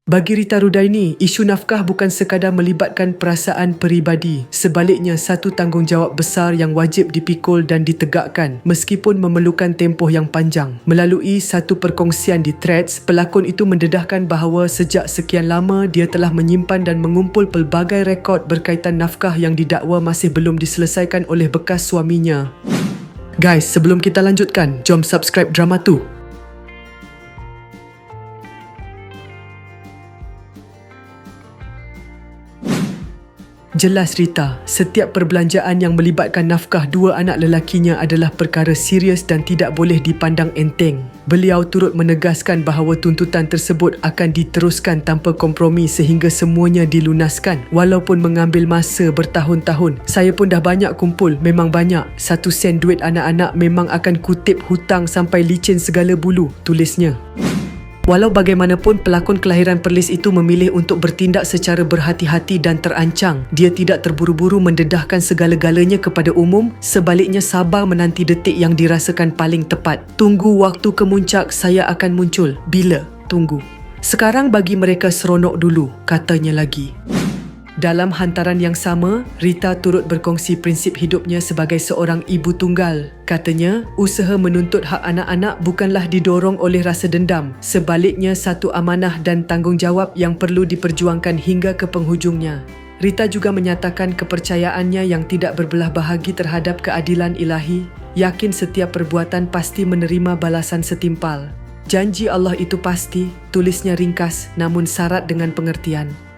Bagi Rita Rudaini, isu nafkah bukan sekadar melibatkan perasaan peribadi. Sebaliknya, satu tanggungjawab besar yang wajib dipikul dan ditegakkan meskipun memerlukan tempoh yang panjang. Melalui satu perkongsian di Threads, pelakon itu mendedahkan bahawa sejak sekian lama dia telah menyimpan dan mengumpul pelbagai rekod berkaitan nafkah yang didakwa masih belum diselesaikan oleh bekas suaminya. Guys, sebelum kita lanjutkan, jom subscribe Drama Tu. Jelas Rita, setiap perbelanjaan yang melibatkan nafkah dua anak lelakinya adalah perkara serius dan tidak boleh dipandang enteng. Beliau turut menegaskan bahawa tuntutan tersebut akan diteruskan tanpa kompromi sehingga semuanya dilunaskan walaupun mengambil masa bertahun-tahun. Saya pun dah banyak kumpul, memang banyak. 1 sen duit anak-anak memang akan kutip hutang sampai licin segala bulu, tulisnya. Walau bagaimanapun, pelakon kelahiran Perlis itu memilih untuk bertindak secara berhati-hati dan terancang. Dia tidak terburu-buru mendedahkan segala-galanya kepada umum, sebaliknya sabar menanti detik yang dirasakan paling tepat. Tunggu waktu kemuncak, saya akan muncul. Bila? Tunggu. Sekarang bagi mereka seronok dulu, katanya lagi. Dalam hantaran yang sama, Rita turut berkongsi prinsip hidupnya sebagai seorang ibu tunggal. Katanya, usaha menuntut hak anak-anak bukanlah didorong oleh rasa dendam. Sebaliknya, satu amanah dan tanggungjawab yang perlu diperjuangkan hingga ke penghujungnya. Rita juga menyatakan kepercayaannya yang tidak berbelah bahagi terhadap keadilan ilahi, yakin setiap perbuatan pasti menerima balasan setimpal. Janji Allah itu pasti, tulisnya ringkas namun syarat dengan pengertian.